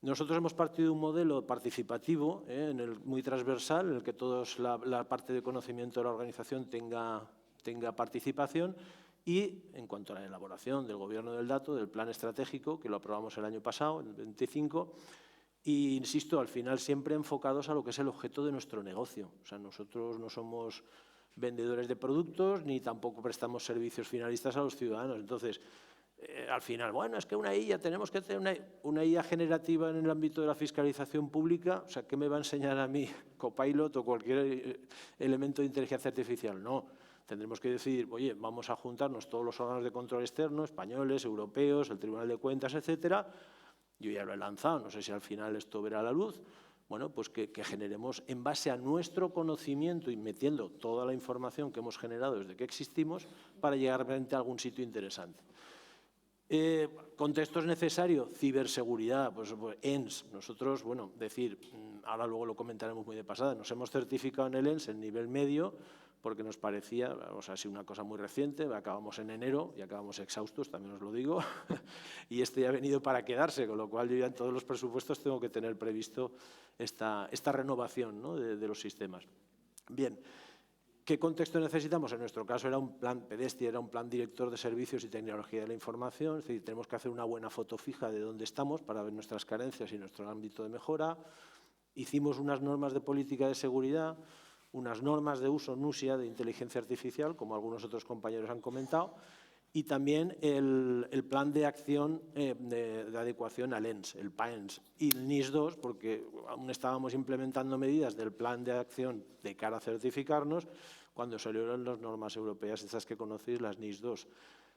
Nosotros hemos partido de un modelo participativo, muy transversal, en el que todos la parte de conocimiento de la organización tenga participación, y en cuanto a la elaboración del gobierno del dato, del plan estratégico, que lo aprobamos el año pasado, el 25, y insisto, al final siempre enfocados a lo que es el objeto de nuestro negocio. O sea, nosotros no somos vendedores de productos ni tampoco prestamos servicios finalistas a los ciudadanos. Entonces, al final, bueno, es que una IA, tenemos que tener una IA generativa en el ámbito de la fiscalización pública. O sea, ¿qué me va a enseñar a mí Copilot o cualquier elemento de inteligencia artificial? No, tendremos que decir, oye, vamos a juntarnos todos los órganos de control externo, españoles, europeos, el Tribunal de Cuentas, etcétera. Yo ya lo he lanzado, no sé si al final esto verá la luz. Bueno, pues que generemos en base a nuestro conocimiento y metiendo toda la información que hemos generado desde que existimos para llegar realmente a algún sitio interesante. ¿Contexto es necesario? Ciberseguridad, pues ENS. Nosotros, bueno, ahora luego lo comentaremos muy de pasada, nos hemos certificado en el ENS en nivel medio porque nos parecía, o sea, ha sido una cosa muy reciente, acabamos en enero y acabamos exhaustos, también os lo digo, y ya ha venido para quedarse, con lo cual yo ya en todos los presupuestos tengo que tener previsto esta renovación, ¿no?, de los sistemas. Bien. ¿Qué contexto necesitamos? En nuestro caso era un plan PEDESTI, era un plan director de servicios y tecnología de la información, es decir, tenemos que hacer una buena foto fija de dónde estamos para ver nuestras carencias y nuestro ámbito de mejora. Hicimos unas normas de política de seguridad, unas normas de uso NUSIA de inteligencia artificial, como algunos otros compañeros han comentado, y también el plan de acción de adecuación al ENS, el PAENS, y el NIS2, porque aún estábamos implementando medidas del plan de acción de cara a certificarnos cuando salieron las normas europeas, esas que conocéis, las NIS2.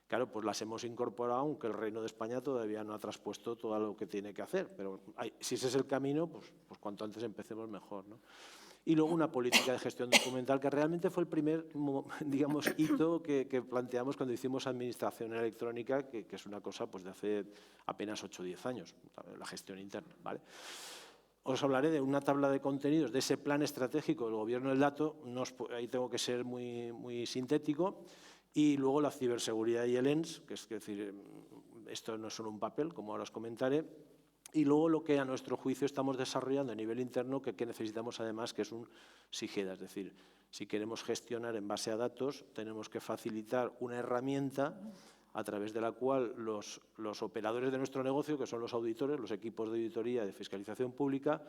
Claro, pues las hemos incorporado, aunque el Reino de España todavía no ha traspuesto todo lo que tiene que hacer. Pero si ese es el camino, pues cuanto antes empecemos mejor, ¿no? Y luego una política de gestión documental, que realmente fue el primer, digamos, hito que planteamos cuando hicimos administración electrónica, que es una cosa pues de hace apenas 8 o 10 años, la gestión interna, ¿vale? Os hablaré de una tabla de contenidos de ese plan estratégico del gobierno del dato, ahí tengo que ser muy sintético, y luego la ciberseguridad y el ENS, que es decir, esto no es solo un papel, como ahora os comentaré, y luego lo que a nuestro juicio estamos desarrollando a nivel interno, que necesitamos además, que es un SIGEDA, es decir, si queremos gestionar en base a datos, tenemos que facilitar una herramienta a través de la cual los operadores de nuestro negocio, que son los auditores, los equipos de auditoría de fiscalización pública,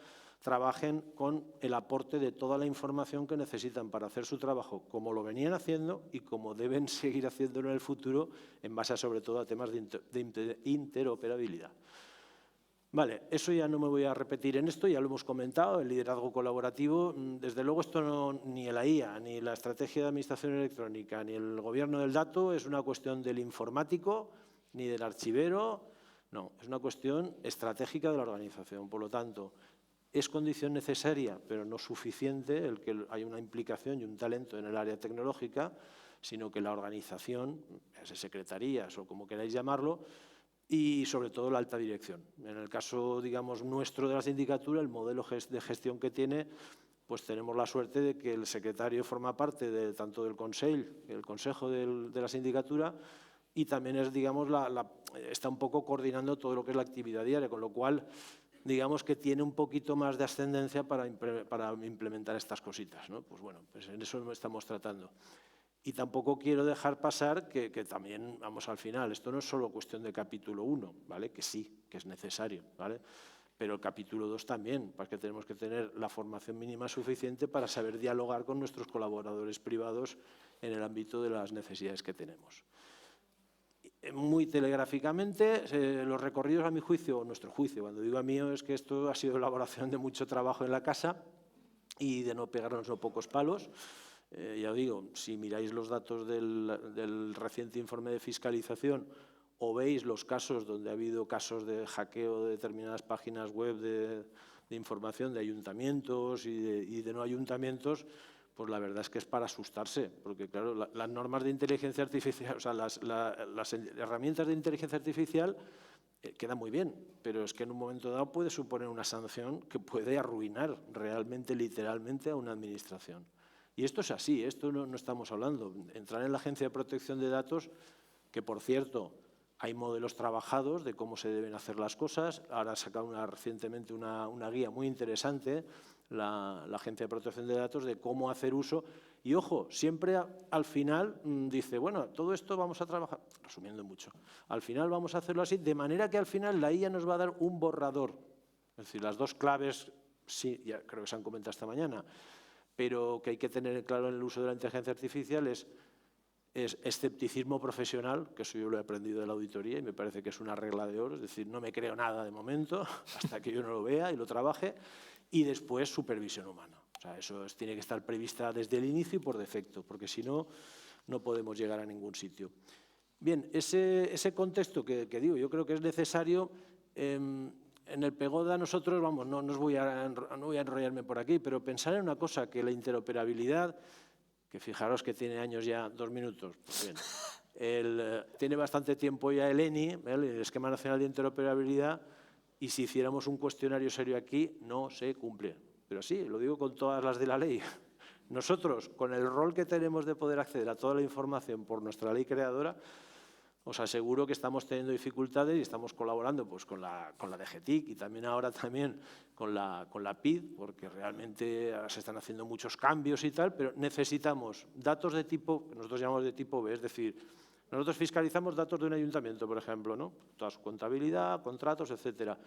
trabajen con el aporte de toda la información que necesitan para hacer su trabajo, como lo venían haciendo y como deben seguir haciéndolo en el futuro, en base sobre todo a temas de interoperabilidad. Vale, eso ya no me voy a repetir en esto, ya lo hemos comentado, el liderazgo colaborativo. Desde luego esto ni la IA, ni la estrategia de administración electrónica, ni el gobierno del dato es una cuestión del informático, ni del archivero, no, es una cuestión estratégica de la organización. Por lo tanto, es condición necesaria, pero no suficiente, el que haya una implicación y un talento en el área tecnológica, sino que la organización, secretarías o como queráis llamarlo, y sobre todo la alta dirección. En el caso, digamos, nuestro de la sindicatura, el modelo de gestión que tiene, pues tenemos la suerte de que el secretario forma parte tanto del Consejo de la sindicatura, y también es, digamos, está un poco coordinando todo lo que es la actividad diaria, con lo cual, digamos que tiene un poquito más de ascendencia para implementar estas cositas, ¿no? Pues bueno, pues en eso estamos tratando. Y tampoco quiero dejar pasar que también, vamos al final, esto no es solo cuestión de capítulo 1, ¿vale? Que sí, que es necesario, ¿vale? Pero el capítulo 2 también, porque tenemos que tener la formación mínima suficiente para saber dialogar con nuestros colaboradores privados en el ámbito de las necesidades que tenemos. Muy telegráficamente, los recorridos a mi juicio, o nuestro juicio, cuando digo a mío, es que esto ha sido elaboración de mucho trabajo en la casa y de no pegarnos no pocos palos. Ya os digo, si miráis los datos del reciente informe de fiscalización o veis los casos donde ha habido casos de hackeo de determinadas páginas web de información de ayuntamientos y de no ayuntamientos, pues la verdad es que es para asustarse, porque claro, las normas de inteligencia artificial, o sea, las herramientas de inteligencia artificial quedan muy bien, pero es que en un momento dado puede suponer una sanción que puede arruinar realmente, literalmente, a una administración. Y esto es así, esto no estamos hablando. Entrar en la Agencia de Protección de Datos, que por cierto, Hay modelos trabajados de cómo se deben hacer las cosas. Ahora ha sacado recientemente una guía muy interesante, la Agencia de Protección de Datos, de cómo hacer uso. Y, ojo, siempre al final dice, bueno, todo esto vamos a trabajar, resumiendo mucho, al final vamos a hacerlo así, de manera que al final la IA nos va a dar un borrador. Es decir, las dos claves, sí, ya creo que se han comentado esta mañana, pero que hay que tener claro en el uso de la inteligencia artificial es escepticismo profesional, que eso yo lo he aprendido de la auditoría y me parece que es una regla de oro, es decir, no me creo nada de momento hasta que yo no lo vea y lo trabaje, y después supervisión humana. O sea, eso tiene que estar prevista desde el inicio y por defecto, porque si no, no podemos llegar a ningún sitio. Bien, ese contexto que digo, yo creo que es necesario. En el Pegoda nosotros, vamos, no voy a enrollarme por aquí, pero pensar en una cosa, que la interoperabilidad, que fijaros que tiene años ya, 2 minutos, pues bien, tiene bastante tiempo ya el ENI, el Esquema Nacional de Interoperabilidad, y si hiciéramos un cuestionario serio aquí, no se cumple. Pero sí, lo digo con todas las de la ley. Nosotros, con el rol que tenemos de poder acceder a toda la información por nuestra ley creadora, os aseguro que estamos teniendo dificultades y estamos colaborando pues, con la DGTIC y también ahora con la PID, porque realmente ahora se están haciendo muchos cambios y tal, pero necesitamos datos de tipo, que nosotros llamamos de tipo B, es decir, nosotros fiscalizamos datos de un ayuntamiento, por ejemplo, ¿no? Toda su contabilidad, contratos, etcétera.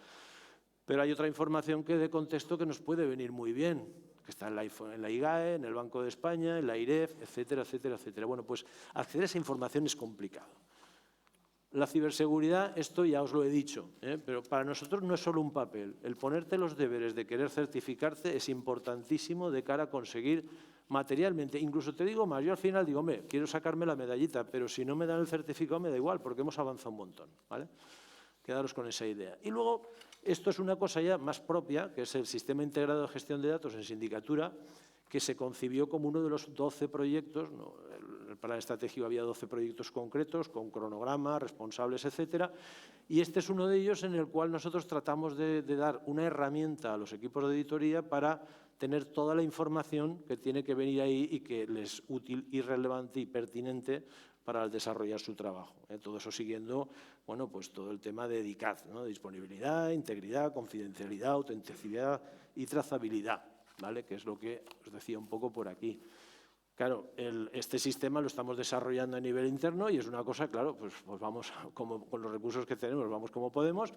Pero hay otra información que de contexto que nos puede venir muy bien, que está en la IGAE, en el Banco de España, en la IREF, etcétera, etcétera, etcétera. Bueno, pues acceder a esa información es complicado. La ciberseguridad, esto ya os lo he dicho, pero para nosotros no es solo un papel. El ponerte los deberes de querer certificarte es importantísimo de cara a conseguir materialmente. Incluso te digo más, yo al final digo, hombre, quiero sacarme la medallita, pero si no me dan el certificado me da igual, porque hemos avanzado un montón, ¿vale? Quedaros con esa idea. Y luego, esto es una cosa ya más propia, que es el Sistema Integrado de Gestión de Datos en Sindicatura, que se concibió como uno de los 12 proyectos, ¿no? El plan estratégico había 12 proyectos concretos, con cronograma, responsables, etcétera, y este es uno de ellos en el cual nosotros tratamos de dar una herramienta a los equipos de auditoría para tener toda la información que tiene que venir ahí y que les es útil y relevante y pertinente para desarrollar su trabajo. Todo eso siguiendo, bueno, pues todo el tema de DICAD, ¿no? Disponibilidad, integridad, confidencialidad, autenticidad y trazabilidad, ¿vale? Que es lo que os decía un poco por aquí. Claro, este sistema lo estamos desarrollando a nivel interno y es una cosa, claro, pues vamos como, con los recursos que tenemos, vamos como podemos,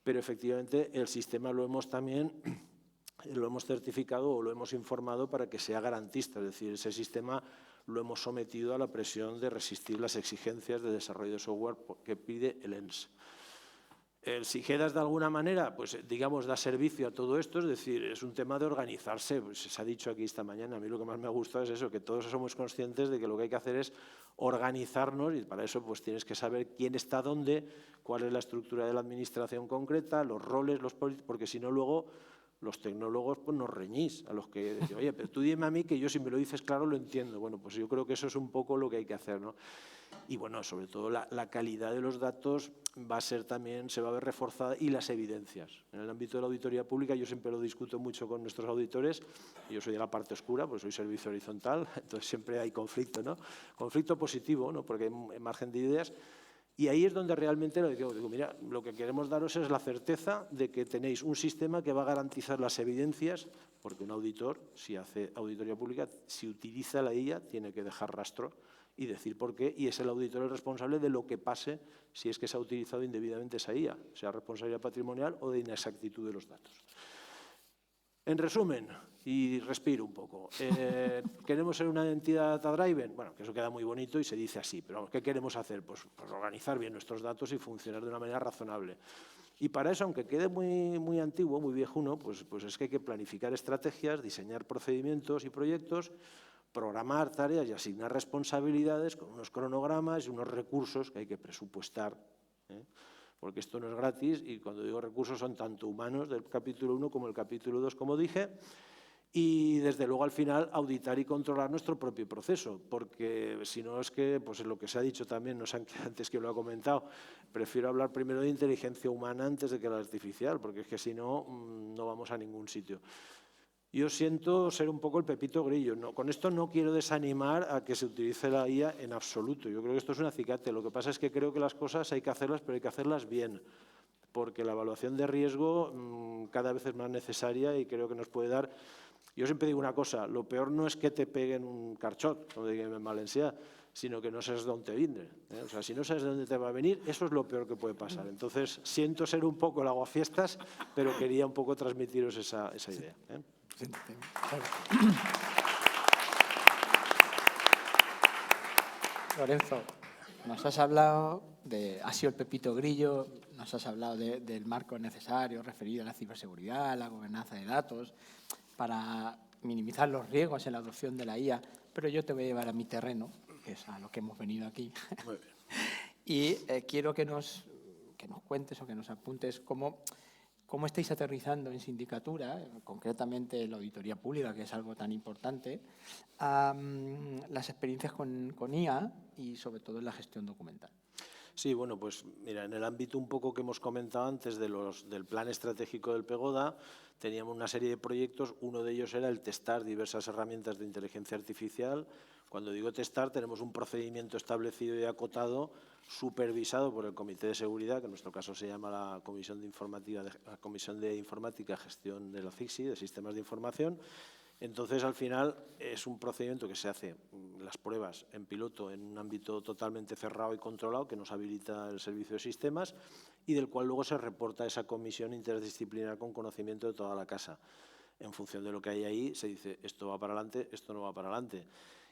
pero efectivamente el sistema lo hemos también lo hemos certificado o lo hemos informado para que sea garantista, es decir, ese sistema lo hemos sometido a la presión de resistir las exigencias de desarrollo de software que pide el ENS. El SIGEDAS, de alguna manera, pues digamos, da servicio a todo esto, es decir, es un tema de organizarse, pues se ha dicho aquí esta mañana, a mí lo que más me ha gustado es eso, que todos somos conscientes de que lo que hay que hacer es organizarnos y para eso pues tienes que saber quién está dónde, cuál es la estructura de la administración concreta, los roles, los políticos, porque si no luego los tecnólogos pues nos reñís a los que dicen, oye, pero tú dime a mí que yo si me lo dices claro lo entiendo. Bueno, pues yo creo que eso es un poco lo que hay que hacer, ¿no? Y bueno, sobre todo la calidad de los datos va a ser también, se va a ver reforzada y las evidencias. En el ámbito de la auditoría pública yo siempre lo discuto mucho con nuestros auditores, yo soy de la parte oscura, pues soy servicio horizontal, entonces siempre hay conflicto, ¿no? Conflicto positivo, ¿no? Porque hay margen de ideas. Y ahí es donde realmente lo digo, mira, lo que queremos daros es la certeza de que tenéis un sistema que va a garantizar las evidencias, porque un auditor, si hace auditoría pública, si utiliza la IA, tiene que dejar rastro y decir por qué, y es el auditor el responsable de lo que pase si es que se ha utilizado indebidamente esa IA, sea responsabilidad patrimonial o de inexactitud de los datos. En resumen, y respiro un poco, ¿queremos ser una entidad data-driven? Bueno, que eso queda muy bonito y se dice así, pero ¿qué queremos hacer? Pues organizar bien nuestros datos y funcionar de una manera razonable. Y para eso, aunque quede muy antiguo, muy viejuno, pues es que hay que planificar estrategias, diseñar procedimientos y proyectos, programar tareas y asignar responsabilidades con unos cronogramas y unos recursos que hay que presupuestar, porque esto no es gratis y cuando digo recursos son tanto humanos del capítulo 1 como el capítulo 2, como dije, y desde luego al final auditar y controlar nuestro propio proceso, porque si no es que, pues es lo que se ha dicho también, no sé antes que lo ha comentado, prefiero hablar primero de inteligencia humana antes de que la artificial, porque es que si no, no vamos a ningún sitio. Yo siento ser un poco el Pepito Grillo. No, con esto no quiero desanimar a que se utilice la IA en absoluto. Yo creo que esto es un acicate. Lo que pasa es que creo que las cosas hay que hacerlas, pero hay que hacerlas bien, porque la evaluación de riesgo cada vez es más necesaria y creo que nos puede dar... Yo siempre digo una cosa, lo peor no es que te peguen un carchot, como digan en Valencia, sino que no sabes dónde te viene. O sea, si no sabes de dónde te va a venir, eso es lo peor que puede pasar. Entonces, siento ser un poco el aguafiestas, pero quería un poco transmitiros esa idea. Lorenzo, nos has hablado has sido el Pepito Grillo, nos has hablado del marco necesario referido a la ciberseguridad, a la gobernanza de datos, para minimizar los riesgos en la adopción de la IA, pero yo te voy a llevar a mi terreno, que es a lo que hemos venido aquí. Muy bien. Y quiero que nos cuentes o que nos apuntes cómo estáis aterrizando en sindicatura, concretamente en la auditoría pública, que es algo tan importante, las experiencias con IA y sobre todo en la gestión documental. Sí, bueno, pues mira, en el ámbito un poco que hemos comentado antes del plan estratégico del Pegoda, teníamos una serie de proyectos, uno de ellos era el testar diversas herramientas de inteligencia artificial. Cuando digo testar, tenemos un procedimiento establecido y acotado, supervisado por el Comité de Seguridad, que en nuestro caso se llama la Comisión de Informática, Gestión de la CIGSI, de Sistemas de Información. Entonces, al final, es un procedimiento que se hace, las pruebas en piloto, en un ámbito totalmente cerrado y controlado, que nos habilita el Servicio de Sistemas y del cual luego se reporta a esa comisión interdisciplinar con conocimiento de toda la casa. En función de lo que hay ahí, se dice esto va para adelante, esto no va para adelante.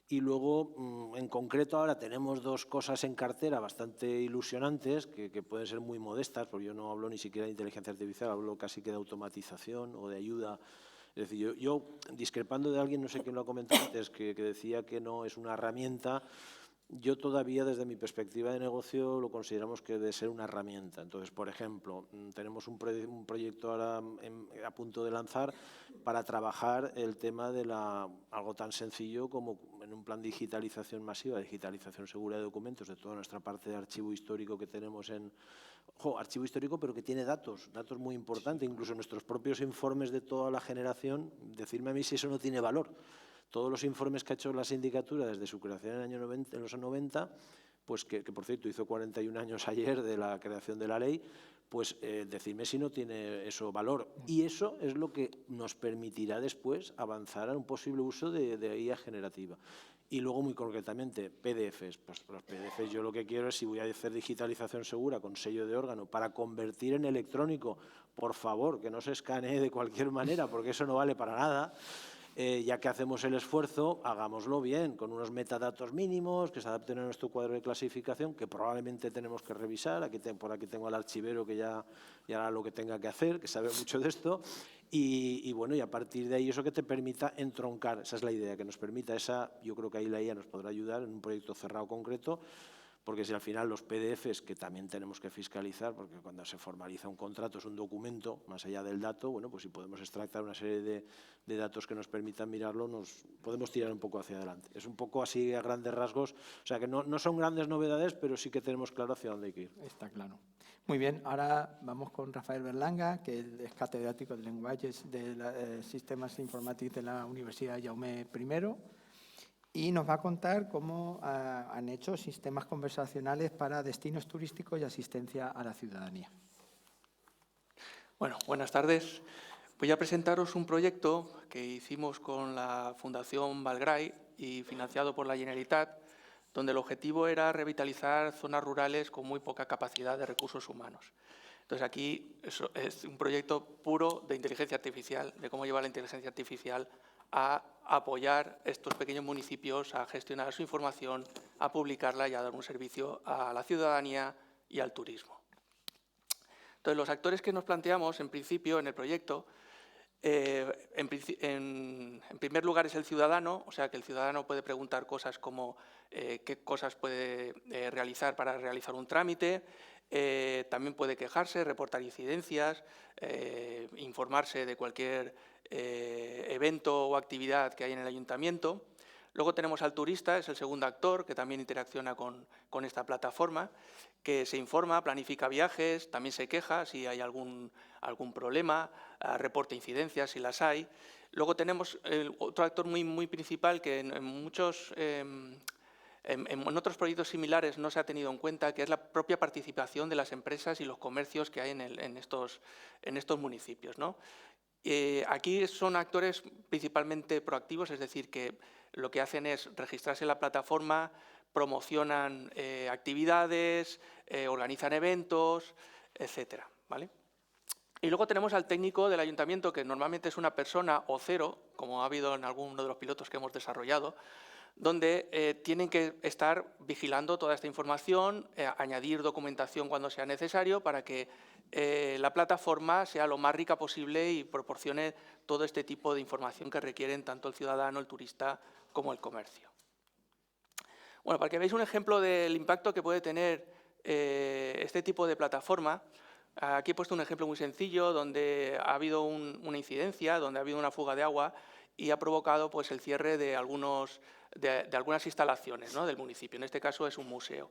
Y luego, en concreto, ahora tenemos dos cosas en cartera bastante ilusionantes, que pueden ser muy modestas, porque yo no hablo ni siquiera de inteligencia artificial, hablo casi que de automatización o de ayuda. Es decir, yo discrepando de alguien, no sé quién lo ha comentado antes, que decía que no es una herramienta, yo todavía desde mi perspectiva de negocio lo consideramos que debe ser una herramienta. Entonces, por ejemplo, tenemos un proyecto ahora a punto de lanzar para trabajar el tema de algo tan sencillo como en un plan de digitalización masiva, digitalización segura de documentos, de toda nuestra parte de archivo histórico que tenemos archivo histórico, pero que tiene datos muy importantes, incluso nuestros propios informes de toda la generación, decirme a mí si eso no tiene valor. Todos los informes que ha hecho la sindicatura desde su creación en los 90, pues que por cierto hizo 41 años ayer de la creación de la ley, pues decirme si no tiene eso valor. Y eso es lo que nos permitirá después avanzar a un posible uso de IA generativa. Y luego, muy concretamente, PDFs. Pues los PDFs yo lo que quiero es, si voy a hacer digitalización segura con sello de órgano para convertir en electrónico, por favor, que no se escanee de cualquier manera, porque eso no vale para nada. Ya que hacemos el esfuerzo, hagámoslo bien, con unos metadatos mínimos que se adapten a nuestro cuadro de clasificación, que probablemente tenemos que revisar. Por aquí tengo al archivero que ya hará lo que tenga que hacer, que sabe mucho de esto. Y bueno, y a partir de ahí eso que te permita entroncar, esa es la idea, que nos permita yo creo que ahí la IA nos podrá ayudar en un proyecto cerrado concreto, porque si al final los PDFs, que también tenemos que fiscalizar, porque cuando se formaliza un contrato es un documento, más allá del dato, bueno, pues si podemos extractar una serie de datos que nos permitan mirarlo, nos podemos tirar un poco hacia adelante. Es un poco así a grandes rasgos, o sea que no son grandes novedades, pero sí que tenemos claro hacia dónde hay que ir. Está claro. Muy bien, ahora vamos con Rafael Berlanga, que es catedrático de lenguajes de sistemas informáticos de la Universidad Jaume I, y nos va a contar cómo han hecho sistemas conversacionales para destinos turísticos y asistencia a la ciudadanía. Bueno, buenas tardes. Voy a presentaros un proyecto que hicimos con la Fundación Valgray y financiado por la Generalitat, donde el objetivo era revitalizar zonas rurales con muy poca capacidad de recursos humanos. Entonces, aquí es un proyecto puro de inteligencia artificial, de cómo llevar la inteligencia artificial a apoyar estos pequeños municipios, a gestionar su información, a publicarla y a dar un servicio a la ciudadanía y al turismo. Entonces, los actores que nos planteamos, en principio, en el proyecto, en primer lugar es el ciudadano, o sea que el ciudadano puede preguntar cosas como qué cosas puede realizar para realizar un trámite, también puede quejarse, reportar incidencias, informarse de cualquier evento o actividad que hay en el ayuntamiento. Luego tenemos al turista, es el segundo actor, que también interacciona con esta plataforma, que se informa, planifica viajes, también se queja si hay algún problema, reporta incidencias si las hay. Luego tenemos otro actor muy principal que en otros proyectos similares no se ha tenido en cuenta, que es la propia participación de las empresas y los comercios que hay en estos municipios, ¿no? Aquí son actores principalmente proactivos, es decir, que lo que hacen es registrarse en la plataforma, promocionan actividades, organizan eventos, etcétera, ¿vale? Y luego tenemos al técnico del ayuntamiento, que normalmente es una persona o cero, como ha habido en alguno de los pilotos que hemos desarrollado, donde tienen que estar vigilando toda esta información, añadir documentación cuando sea necesario para que la plataforma sea lo más rica posible y proporcione todo este tipo de información que requieren tanto el ciudadano, el turista, como el comercio. Bueno, para que veáis un ejemplo del impacto que puede tener este tipo de plataforma, aquí he puesto un ejemplo muy sencillo donde ha habido una incidencia, donde ha habido una fuga de agua y ha provocado pues, el cierre de algunas instalaciones, ¿no?, del municipio. En este caso es un museo.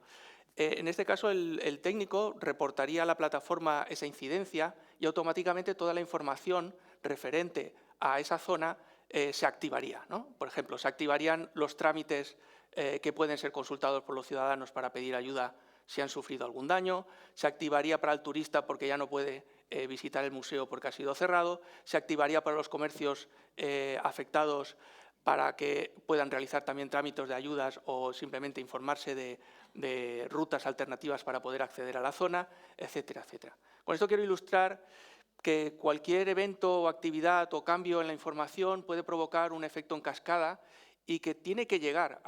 En este caso el técnico reportaría a la plataforma esa incidencia y automáticamente toda la información referente a esa zona se activaría, ¿no? Por ejemplo, se activarían los trámites que pueden ser consultados por los ciudadanos para pedir ayuda si han sufrido algún daño, se activaría para el turista porque ya no puede visitar el museo porque ha sido cerrado, se activaría para los comercios afectados para que puedan realizar también trámites de ayudas o simplemente informarse de rutas alternativas para poder acceder a la zona, etcétera, etcétera. Con esto quiero ilustrar que cualquier evento o actividad o cambio en la información puede provocar un efecto en cascada y que tiene que llegar,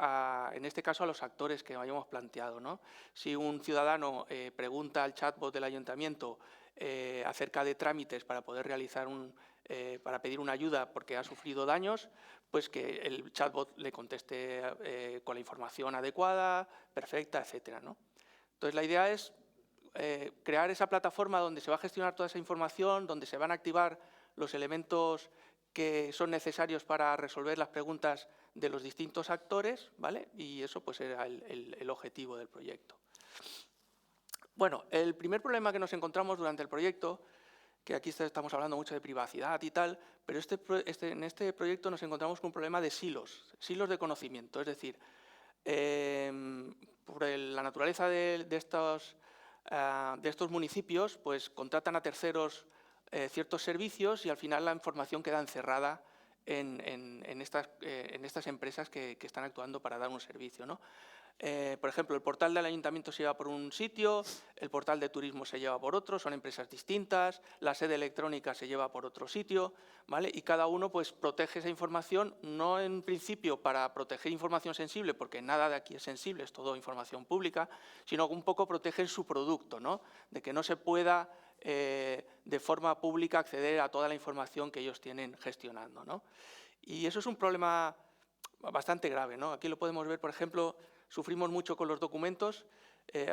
en este caso, a los actores que hayamos planteado, ¿no? Si un ciudadano pregunta al chatbot del ayuntamiento acerca de trámites para poder realizar para pedir una ayuda porque ha sufrido daños, pues que el chatbot le conteste con la información adecuada, perfecta, etcétera, ¿no? Entonces, la idea es crear esa plataforma donde se va a gestionar toda esa información, donde se van a activar los elementos que son necesarios para resolver las preguntas de los distintos actores, ¿vale? Y eso pues era el objetivo del proyecto. Bueno, el primer problema que nos encontramos durante el proyecto, que aquí estamos hablando mucho de privacidad y tal, pero en este proyecto nos encontramos con un problema de silos de conocimiento. Es decir, por la naturaleza de estos municipios, pues contratan a terceros ciertos servicios y al final la información queda encerrada en estas empresas que están actuando para dar un servicio, ¿no? Por ejemplo, el portal del ayuntamiento se lleva por un sitio, el portal de turismo se lleva por otro, son empresas distintas, la sede electrónica se lleva por otro sitio, ¿vale? Y cada uno pues protege esa información, no en principio para proteger información sensible, porque nada de aquí es sensible, es todo información pública, sino un poco protegen su producto, ¿no? De que no se pueda de forma pública acceder a toda la información que ellos tienen gestionando, ¿no? Y eso es un problema bastante grave, ¿no? Aquí lo podemos ver, por ejemplo, sufrimos mucho con los documentos.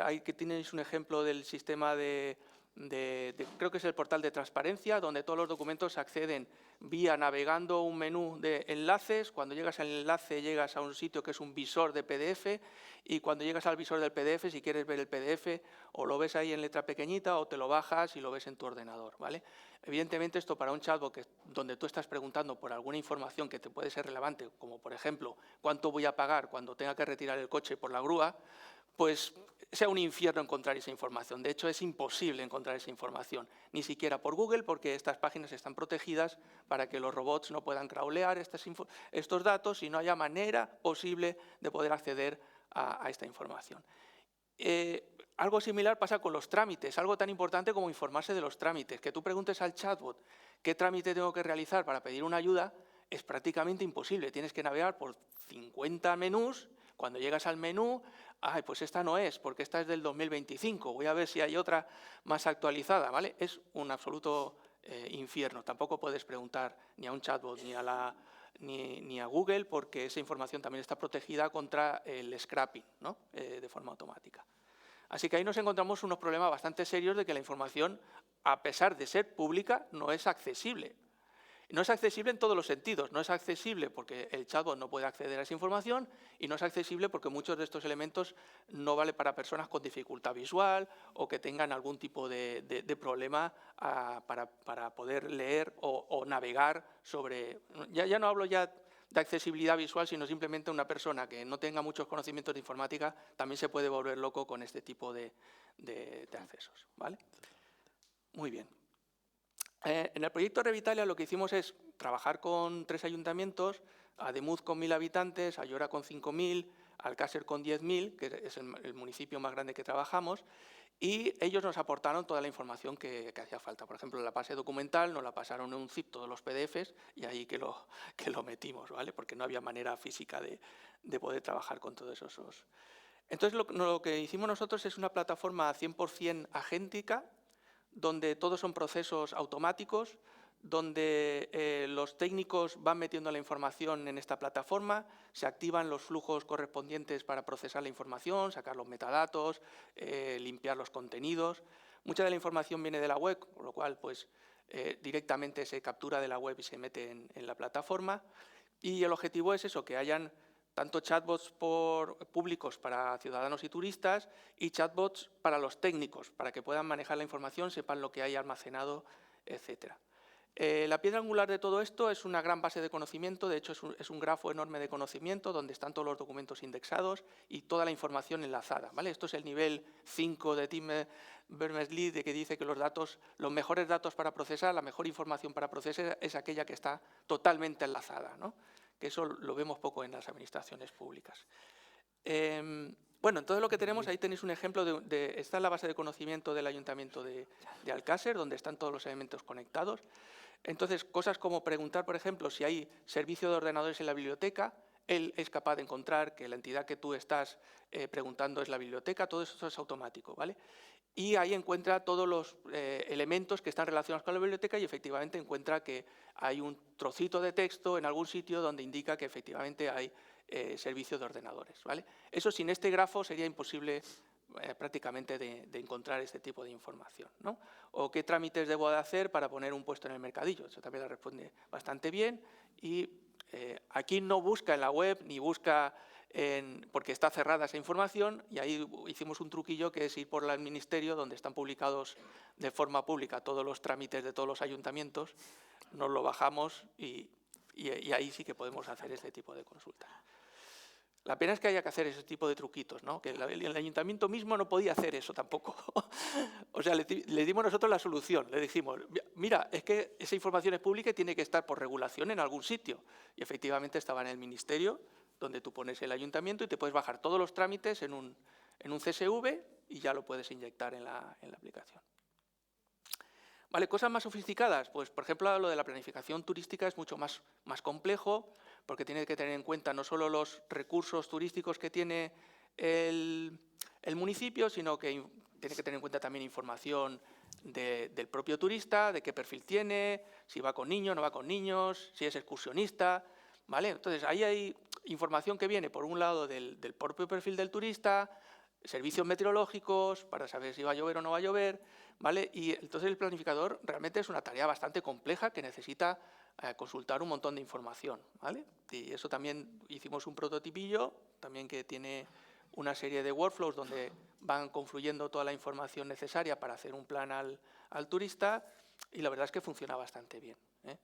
Aquí tenéis un ejemplo del sistema creo que es el portal de transparencia, donde todos los documentos se acceden vía navegando un menú de enlaces. Cuando llegas al enlace llegas a un sitio que es un visor de PDF y cuando llegas al visor del PDF, si quieres ver el PDF, o lo ves ahí en letra pequeñita o te lo bajas y lo ves en tu ordenador, ¿vale? Evidentemente esto para un chatbot donde tú estás preguntando por alguna información que te puede ser relevante, como por ejemplo cuánto voy a pagar cuando tenga que retirar el coche por la grúa, pues sea un infierno encontrar esa información. De hecho, es imposible encontrar esa información, ni siquiera por Google, porque estas páginas están protegidas para que los robots no puedan crawlear estos datos y no haya manera posible de poder acceder a esta información. Algo similar pasa con los trámites, algo tan importante como informarse de los trámites. Que tú preguntes al chatbot qué trámite tengo que realizar para pedir una ayuda es prácticamente imposible. Tienes que navegar por 50 menús. Cuando llegas al menú, pues esta no es, porque esta es del 2025. Voy a ver si hay otra más actualizada, ¿vale? Es un absoluto infierno. Tampoco puedes preguntar ni a un chatbot ni a Google, porque esa información también está protegida contra el scrapping, ¿no? De forma automática. Así que ahí nos encontramos unos problemas bastante serios de que la información, a pesar de ser pública, no es accesible. No es accesible en todos los sentidos. No es accesible porque el chatbot no puede acceder a esa información y no es accesible porque muchos de estos elementos no vale para personas con dificultad visual o que tengan algún tipo de problema para poder leer o navegar sobre... Ya no hablo ya de accesibilidad visual, sino simplemente una persona que no tenga muchos conocimientos de informática también se puede volver loco con este tipo de accesos, ¿vale? Muy bien. En el proyecto Revitalia lo que hicimos es trabajar con 3 ayuntamientos, Ademuz con 1.000 habitantes, Ayora con 5.000, Alcácer con 10.000, que es el municipio más grande que trabajamos, y ellos nos aportaron toda la información que hacía falta. Por ejemplo, la base documental nos la pasaron en un zip todos los PDFs y ahí que lo metimos, ¿vale? Porque no había manera física de poder trabajar con todos esos. Entonces, lo que hicimos nosotros es una plataforma 100% agéntica, donde todos son procesos automáticos, donde los técnicos van metiendo la información en esta plataforma, se activan los flujos correspondientes para procesar la información, sacar los metadatos, limpiar los contenidos. Mucha de la información viene de la web, con lo cual pues, directamente se captura de la web y se mete en la plataforma. Y el objetivo es eso, que hayan tanto chatbots públicos para ciudadanos y turistas y chatbots para los técnicos, para que puedan manejar la información, sepan lo que hay almacenado, etc. La piedra angular de todo esto es una gran base de conocimiento, de hecho es un grafo enorme de conocimiento donde están todos los documentos indexados y toda la información enlazada, ¿vale? Esto es el nivel 5 de Tim Berners-Lee, de que dice que los mejores datos para procesar, la mejor información para procesar es aquella que está totalmente enlazada, ¿no? Que eso lo vemos poco en las administraciones públicas. Bueno, entonces lo que tenemos, ahí tenéis un ejemplo está en la base de conocimiento del Ayuntamiento de Alcácer, donde están todos los elementos conectados. Entonces, cosas como preguntar, por ejemplo, si hay servicio de ordenadores en la biblioteca, él es capaz de encontrar que la entidad que tú estás preguntando es la biblioteca, todo eso es automático, ¿vale? Y ahí encuentra todos los elementos que están relacionados con la biblioteca y efectivamente encuentra que hay un trocito de texto en algún sitio donde indica que efectivamente hay servicio de ordenadores, ¿vale? Eso sin este grafo sería imposible prácticamente de encontrar este tipo de información, ¿no? O qué trámites debo de hacer para poner un puesto en el mercadillo, eso también la responde bastante bien y aquí no busca en la web ni busca porque está cerrada esa información y ahí hicimos un truquillo que es ir por el ministerio donde están publicados de forma pública todos los trámites de todos los ayuntamientos, nos lo bajamos y ahí sí que podemos hacer este tipo de consulta. La pena es que haya que hacer ese tipo de truquitos, ¿no? Que el ayuntamiento mismo no podía hacer eso tampoco. O sea, le dimos nosotros la solución, le dijimos, mira, es que esa información es pública y tiene que estar por regulación en algún sitio. Y efectivamente estaba en el ministerio, donde tú pones el ayuntamiento y te puedes bajar todos los trámites en un CSV y ya lo puedes inyectar en la aplicación. Vale, cosas más sofisticadas, pues por ejemplo lo de la planificación turística es mucho más complejo porque tiene que tener en cuenta no solo los recursos turísticos que tiene el municipio, sino que tiene que tener en cuenta también información del propio turista, de qué perfil tiene, si va con niños, no va con niños, si es excursionista, ¿vale? Entonces ahí hay información que viene por un lado del propio perfil del turista, servicios meteorológicos para saber si va a llover o no va a llover, ¿vale? Y entonces el planificador realmente es una tarea bastante compleja que necesita consultar un montón de información, ¿vale? Y eso también hicimos un prototipillo, también que tiene una serie de workflows donde van confluyendo toda la información necesaria para hacer un plan al turista y la verdad es que funciona bastante bien, ¿eh?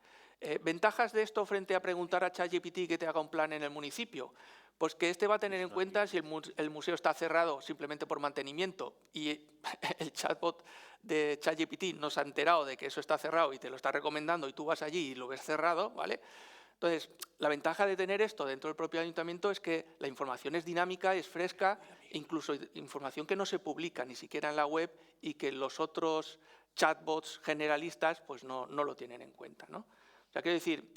¿Ventajas de esto frente a preguntar a ChatGPT que te haga un plan en el municipio? Pues que este va a tener en cuenta si el museo está cerrado simplemente por mantenimiento y el chatbot de ChatGPT no se ha enterado de que eso está cerrado y te lo está recomendando y tú vas allí y lo ves cerrado, ¿vale? Entonces, la ventaja de tener esto dentro del propio ayuntamiento es que la información es dinámica, es fresca, incluso información que no se publica ni siquiera en la web y que los otros chatbots generalistas pues no lo tienen en cuenta, ¿no? O sea, quiero decir,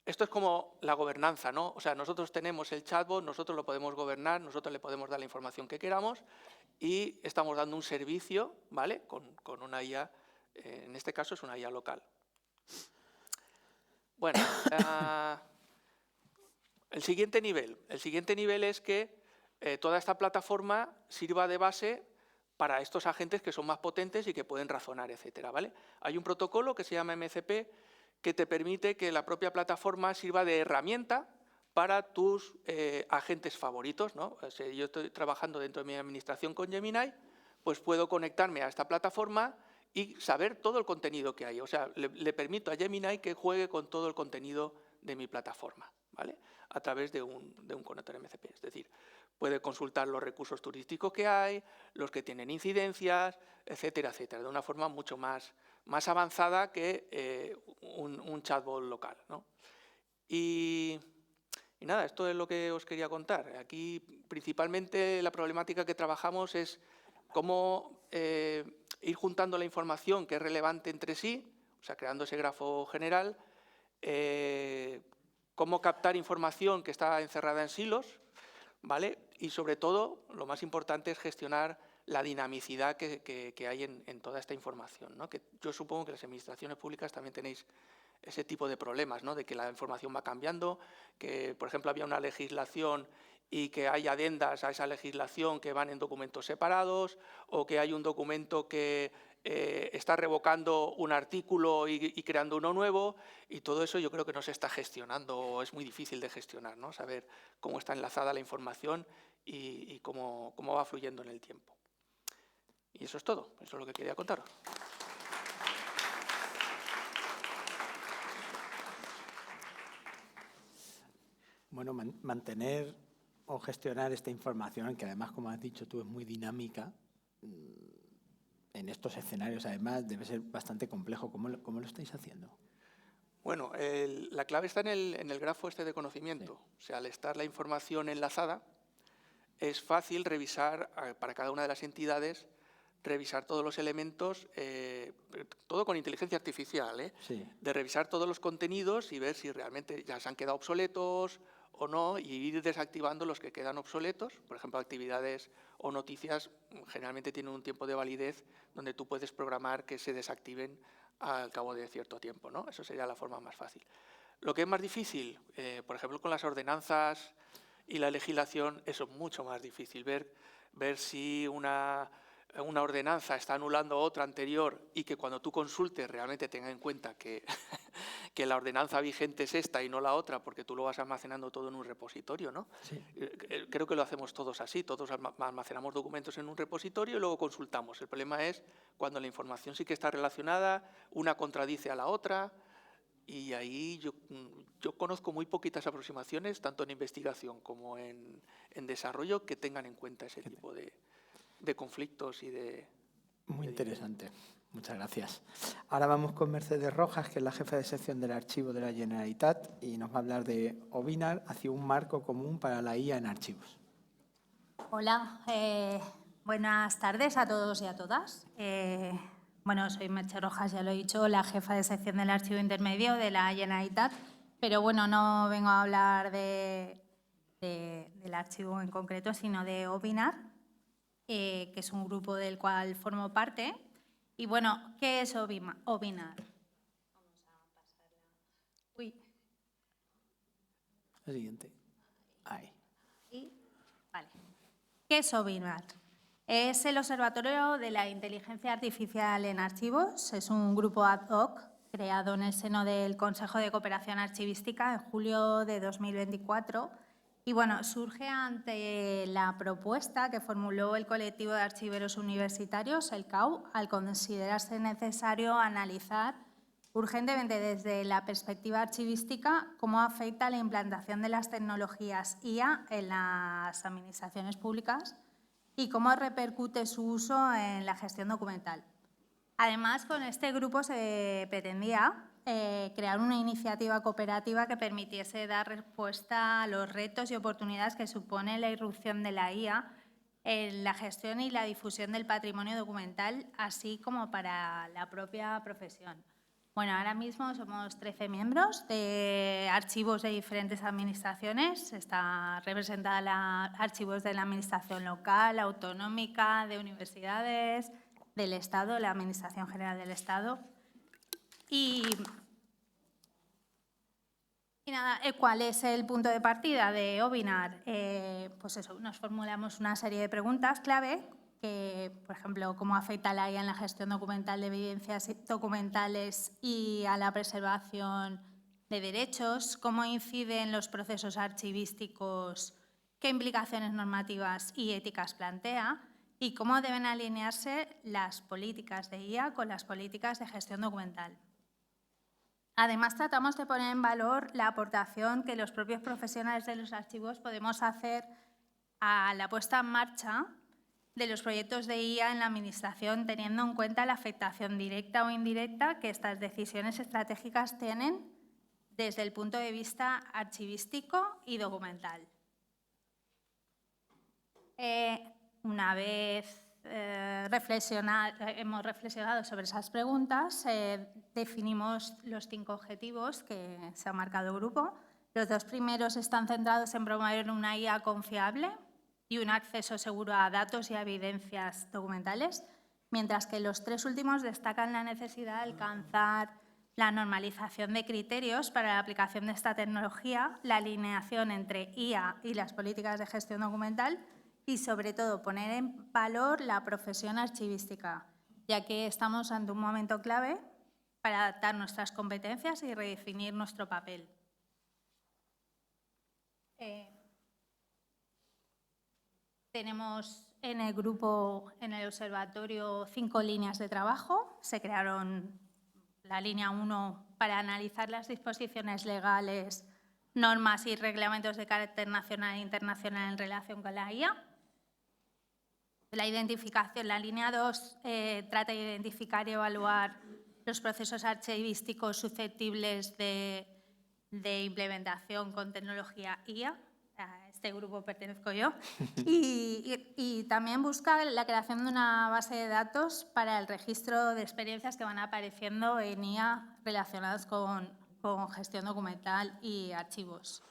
esto es como la gobernanza, ¿no? O sea, nosotros tenemos el chatbot, nosotros lo podemos gobernar, nosotros le podemos dar la información que queramos y estamos dando un servicio, ¿vale? Con una IA, en este caso es una IA local. Bueno, el siguiente nivel es que toda esta plataforma sirva de base para estos agentes que son más potentes y que pueden razonar, etcétera, ¿vale? Hay un protocolo que se llama MCP que te permite que la propia plataforma sirva de herramienta para tus agentes favoritos, ¿no? O sea, yo estoy trabajando dentro de mi administración con Gemini, pues puedo conectarme a esta plataforma y saber todo el contenido que hay. O sea, le permito a Gemini que juegue con todo el contenido de mi plataforma, ¿vale? A través de un conector MCP. Es decir, puede consultar los recursos turísticos que hay, los que tienen incidencias, etcétera, etcétera, de una forma mucho más avanzada que un chatbot local, ¿no? Y nada, esto es lo que os quería contar. Aquí, principalmente, la problemática que trabajamos es cómo ir juntando la información que es relevante entre sí, o sea, creando ese grafo general, cómo captar información que está encerrada en silos, ¿vale? Y sobre todo, lo más importante es gestionar la dinamicidad que hay en toda esta información, ¿no? Que yo supongo que las administraciones públicas también tenéis ese tipo de problemas, ¿no? De que la información va cambiando, que, por ejemplo, había una legislación y que hay adendas a esa legislación que van en documentos separados, o que hay un documento que está revocando un artículo y creando uno nuevo, y todo eso yo creo que no se está gestionando, o es muy difícil de gestionar, ¿no? Saber cómo está enlazada la información y cómo va fluyendo en el tiempo. Y eso es todo, eso es lo que quería contaros. Bueno, mantener o gestionar esta información, que además, como has dicho tú, es muy dinámica, en estos escenarios, además, debe ser bastante complejo. ¿Cómo lo estáis haciendo? Bueno, la clave está en el grafo este de conocimiento. Sí. O sea, al estar la información enlazada, es fácil revisar para cada una de las entidades, revisar todos los elementos, todo con inteligencia artificial, Sí. De revisar todos los contenidos y ver si realmente ya se han quedado obsoletos o no, y ir desactivando los que quedan obsoletos. Por ejemplo, actividades o noticias generalmente tienen un tiempo de validez donde tú puedes programar que se desactiven al cabo de cierto tiempo, ¿no? Eso sería la forma más fácil. Lo que es más difícil, por ejemplo, con las ordenanzas y la legislación, eso es mucho más difícil, ver si una ordenanza está anulando otra anterior y que cuando tú consultes realmente tenga en cuenta que la ordenanza vigente es esta y no la otra, porque tú lo vas almacenando todo en un repositorio, ¿no? Sí. Creo que lo hacemos todos así, todos almacenamos documentos en un repositorio y luego consultamos. El problema es cuando la información sí que está relacionada, una contradice a la otra, y ahí yo conozco muy poquitas aproximaciones, tanto en investigación como en desarrollo, que tengan en cuenta ese tipo de conflictos y de... Muy interesante. Muchas gracias. Ahora vamos con Mercedes Rojas, que es la jefa de sección del archivo de la Generalitat, y nos va a hablar de Obinar hacia un marco común para la IA en archivos. Hola, buenas tardes a todos y a todas. Bueno, soy Merche Rojas, ya lo he dicho, la jefa de sección del archivo intermedio de la Generalitat, pero bueno, no vengo a hablar del archivo en concreto, sino de Obinar, que es un grupo del cual formo parte. Y bueno, ¿qué es Obinar? Vamos a pasarla. Uy. La siguiente. Ahí. Vale. ¿Qué es Obinar? Es el Observatorio de la Inteligencia Artificial en Archivos. Es un grupo ad hoc creado en el seno del Consejo de Cooperación Archivística en julio de 2024. Y bueno, surge ante la propuesta que formuló el colectivo de archiveros universitarios, el CAU, al considerarse necesario analizar urgentemente desde la perspectiva archivística cómo afecta la implantación de las tecnologías IA en las administraciones públicas y cómo repercute su uso en la gestión documental. Además, con este grupo se pretendía crear una iniciativa cooperativa que permitiese dar respuesta a los retos y oportunidades que supone la irrupción de la IA en la gestión y la difusión del patrimonio documental, así como para la propia profesión. Bueno, ahora mismo somos 13 miembros de archivos de diferentes administraciones. Está representada archivos de la administración local, autonómica, de universidades, del Estado, la Administración General del Estado. Y nada, ¿cuál es el punto de partida de Obinar? Pues eso, nos formulamos una serie de preguntas clave que, por ejemplo, cómo afecta la IA en la gestión documental de evidencias documentales y a la preservación de derechos, cómo incide en los procesos archivísticos, qué implicaciones normativas y éticas plantea y cómo deben alinearse las políticas de IA con las políticas de gestión documental. Además, tratamos de poner en valor la aportación que los propios profesionales de los archivos podemos hacer a la puesta en marcha de los proyectos de IA en la Administración, teniendo en cuenta la afectación directa o indirecta que estas decisiones estratégicas tienen desde el punto de vista archivístico y documental. Una vez hemos reflexionado sobre esas preguntas, definimos los 5 objetivos que se ha marcado el grupo. Los 2 primeros están centrados en promover una IA confiable y un acceso seguro a datos y a evidencias documentales, mientras que los 3 últimos destacan la necesidad de alcanzar la normalización de criterios para la aplicación de esta tecnología, la alineación entre IA y las políticas de gestión documental y, sobre todo, poner en valor la profesión archivística, ya que estamos ante un momento clave para adaptar nuestras competencias y redefinir nuestro papel. Tenemos en el grupo, en el observatorio, 5 líneas de trabajo. Se crearon la línea 1 para analizar las disposiciones legales, normas y reglamentos de carácter nacional e internacional en relación con la IA. La identificación, la línea 2 trata de identificar y evaluar los procesos archivísticos susceptibles de implementación con tecnología IA. A este grupo pertenezco yo. Y también busca la creación de una base de datos para el registro de experiencias que van apareciendo en IA relacionadas con gestión documental y archivos.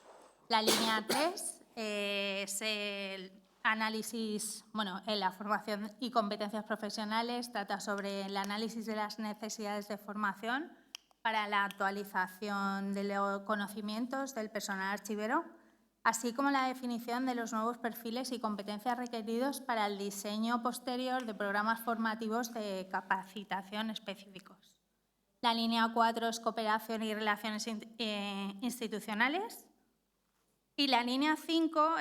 La línea 3 es el análisis, en la formación y competencias profesionales, trata sobre el análisis de las necesidades de formación para la actualización de los conocimientos del personal archivero, así como la definición de los nuevos perfiles y competencias requeridos para el diseño posterior de programas formativos de capacitación específicos. La línea 4 es cooperación y relaciones institucionales. Y la línea 5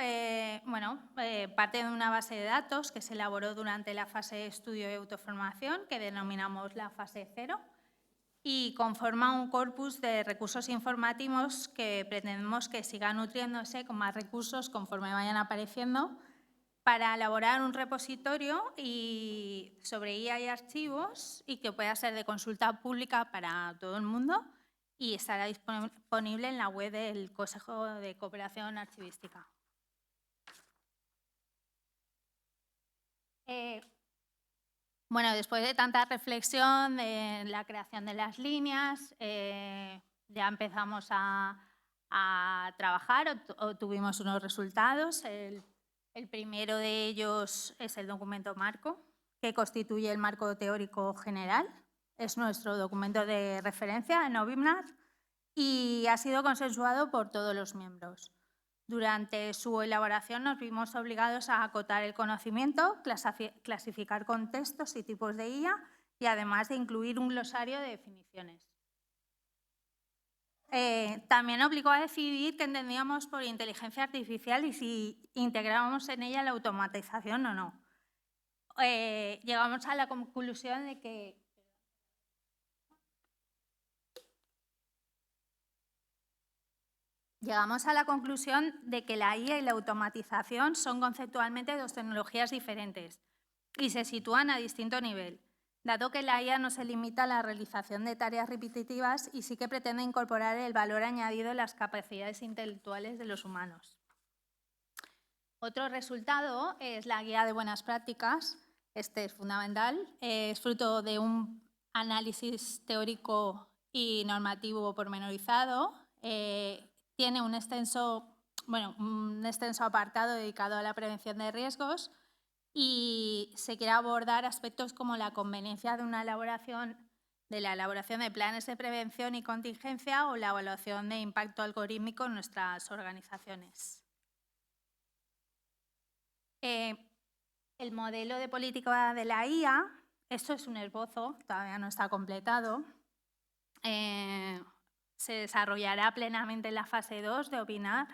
parte de una base de datos que se elaboró durante la fase de estudio y autoformación, que denominamos la fase 0, y conforma un corpus de recursos informativos que pretendemos que siga nutriéndose con más recursos conforme vayan apareciendo para elaborar un repositorio sobre IA y archivos y que pueda ser de consulta pública para todo el mundo y estará disponible en la web del Consejo de Cooperación Archivística. Después de tanta reflexión de la creación de las líneas, ya empezamos a trabajar, obtuvimos unos resultados. El primero de ellos es el documento marco, que constituye el marco teórico general. Es nuestro documento de referencia en OBIMNAT y ha sido consensuado por todos los miembros. Durante su elaboración nos vimos obligados a acotar el conocimiento, clasificar contextos y tipos de IA y además de incluir un glosario de definiciones. También obligó a decidir qué entendíamos por inteligencia artificial y si integrábamos en ella la automatización o no. Llegamos a la conclusión de que la IA y la automatización son conceptualmente 2 tecnologías diferentes y se sitúan a distinto nivel, dado que la IA no se limita a la realización de tareas repetitivas y sí que pretende incorporar el valor añadido en las capacidades intelectuales de los humanos. Otro resultado es la guía de buenas prácticas. Este es fundamental, es fruto de un análisis teórico y normativo pormenorizado. Tiene un extenso apartado dedicado a la prevención de riesgos y se quiere abordar aspectos como la conveniencia de la elaboración de planes de prevención y contingencia o la evaluación de impacto algorítmico en nuestras organizaciones. el modelo de política de la IA, esto es un esbozo, todavía no está completado, se desarrollará plenamente en la fase 2 de Opinar,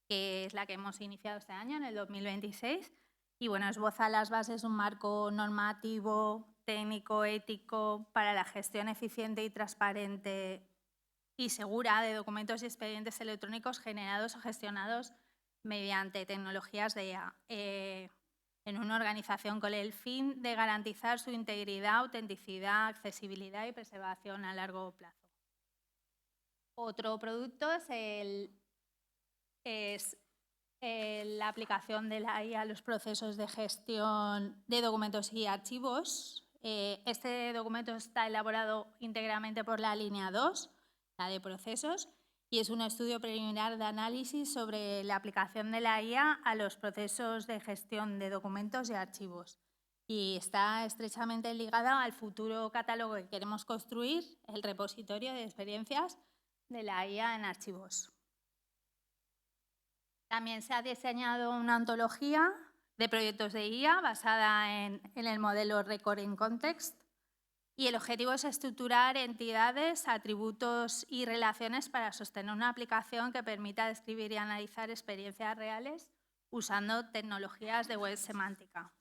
que es la que hemos iniciado este año, en el 2026, y bueno, esboza las bases de un marco normativo, técnico, ético, para la gestión eficiente y transparente y segura de documentos y expedientes electrónicos generados o gestionados mediante tecnologías de IA, en una organización con el fin de garantizar su integridad, autenticidad, accesibilidad y preservación a largo plazo. Otro producto es la aplicación de la IA a los procesos de gestión de documentos y archivos. Este documento está elaborado íntegramente por la línea 2, la de procesos, y es un estudio preliminar de análisis sobre la aplicación de la IA a los procesos de gestión de documentos y archivos. Y está estrechamente ligada al futuro catálogo que queremos construir, el repositorio de experiencias de la IA en archivos. También se ha diseñado una antología de proyectos de IA basada en el modelo Record in Context, y el objetivo es estructurar entidades, atributos y relaciones para sostener una aplicación que permita describir y analizar experiencias reales usando tecnologías de web semántica.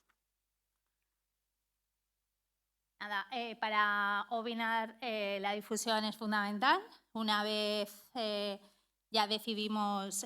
Para Opinar, la difusión es fundamental. Una vez ya decidimos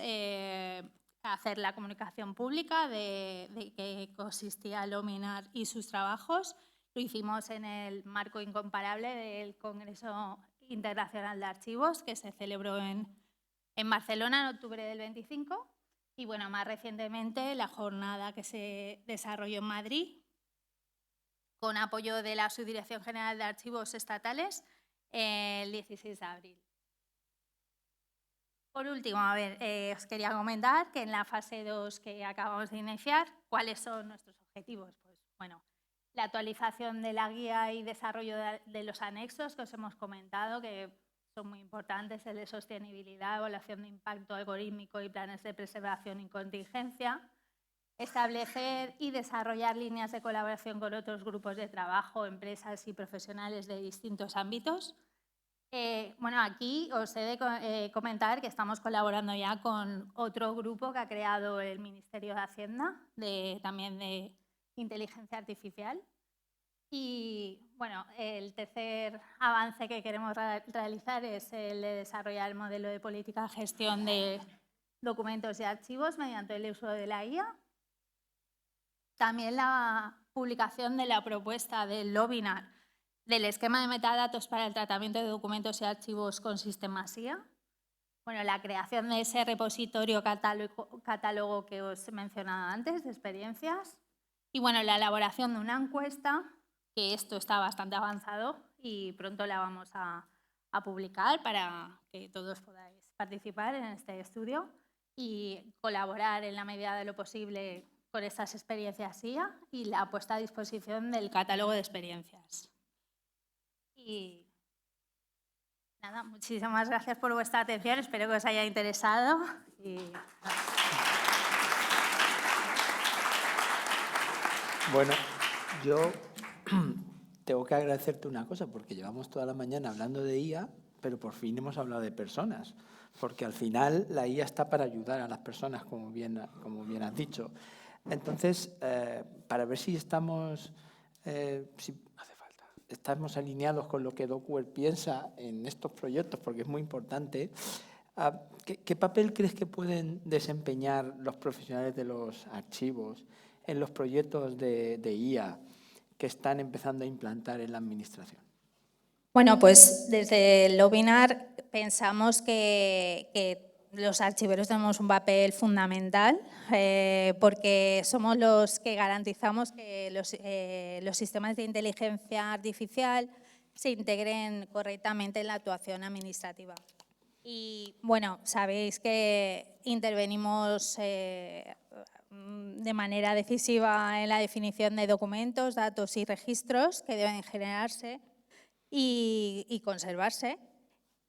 hacer la comunicación pública de qué consistía el Opinar y sus trabajos. Lo hicimos en el marco incomparable del Congreso Internacional de Archivos, que se celebró en Barcelona en octubre del 25. Y bueno, más recientemente la jornada que se desarrolló en Madrid, con apoyo de la Subdirección General de Archivos Estatales, el 16 de abril. Por último, os quería comentar que en la fase 2 que acabamos de iniciar, ¿cuáles son nuestros objetivos? Pues bueno, la actualización de la guía y desarrollo de los anexos que os hemos comentado, que son muy importantes, el de sostenibilidad, evaluación de impacto algorítmico y planes de preservación y contingencia. Establecer y desarrollar líneas de colaboración con otros grupos de trabajo, empresas y profesionales de distintos ámbitos. Bueno, aquí os he de comentar que estamos colaborando ya con otro grupo que ha creado el Ministerio de Hacienda, también de inteligencia artificial. Y bueno, el tercer avance que queremos realizar es el de desarrollar el modelo de política de gestión de documentos y archivos mediante el uso de la IA. También la publicación de la propuesta del Opinar del esquema de metadatos para el tratamiento de documentos y archivos con sistemas IA. Bueno, la creación de ese repositorio catálogo que os he mencionado antes, de experiencias. Y bueno, la elaboración de una encuesta, que esto está bastante avanzado y pronto la vamos a publicar para que todos podáis participar en este estudio y colaborar en la medida de lo posible con estas experiencias IA y la puesta a disposición del catálogo de experiencias. Y nada, muchísimas gracias por vuestra atención, espero que os haya interesado. Bueno, yo tengo que agradecerte una cosa, porque llevamos toda la mañana hablando de IA, pero por fin hemos hablado de personas, porque al final la IA está para ayudar a las personas, como bien has dicho. Entonces, para ver si estamos alineados con lo que DocWare piensa en estos proyectos, porque es muy importante, ¿qué papel crees que pueden desempeñar los profesionales de los archivos en los proyectos de IA que están empezando a implantar en la Administración? Bueno, pues desde el Opinar pensamos que los archiveros tenemos un papel fundamental porque somos los que garantizamos que los sistemas de inteligencia artificial se integren correctamente en la actuación administrativa. Y bueno, sabéis que intervenimos de manera decisiva en la definición de documentos, datos y registros que deben generarse y conservarse.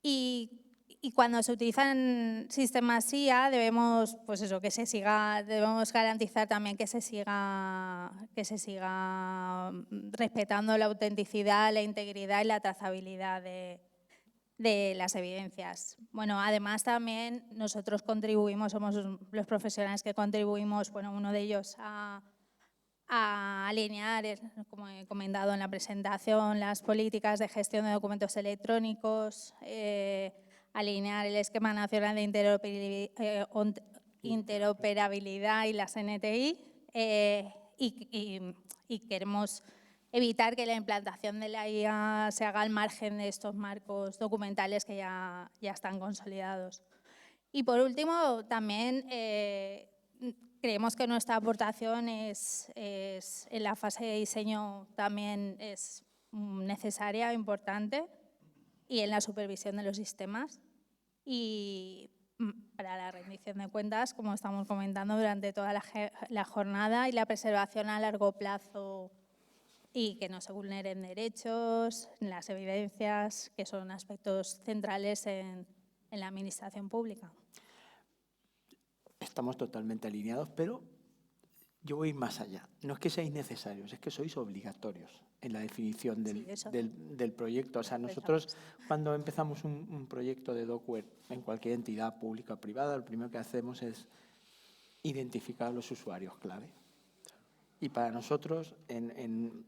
Y Y cuando se utilizan sistemas IA debemos, pues eso, debemos garantizar también que se siga respetando la autenticidad, la integridad y la trazabilidad de las evidencias. Bueno, además también nosotros contribuimos, somos los profesionales que contribuimos, bueno, uno de ellos a alinear, como he comentado en la presentación, las políticas de gestión de documentos electrónicos, alinear el esquema nacional de interoperabilidad y las NTI, y queremos evitar que la implantación de la IA se haga al margen de estos marcos documentales que ya están consolidados. Y por último, también creemos que nuestra aportación es en la fase de diseño también es necesaria, importante, y en la supervisión de los sistemas. Y para la rendición de cuentas, como estamos comentando, durante toda la jornada y la preservación a largo plazo y que no se vulneren derechos, las evidencias, que son aspectos centrales en la administración pública. Estamos totalmente alineados, pero yo voy más allá. No es que seáis necesarios, es que sois obligatorios en la definición del proyecto. O sea, nosotros cuando empezamos un proyecto de DocWare en cualquier entidad pública o privada, lo primero que hacemos es identificar a los usuarios clave. Y para nosotros,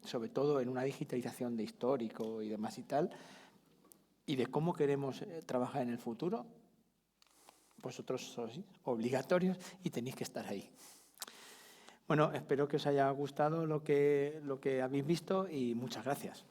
sobre todo en una digitalización de histórico y demás y tal, y de cómo queremos trabajar en el futuro, vosotros sois obligatorios y tenéis que estar ahí. Bueno, espero que os haya gustado lo que habéis visto y muchas gracias.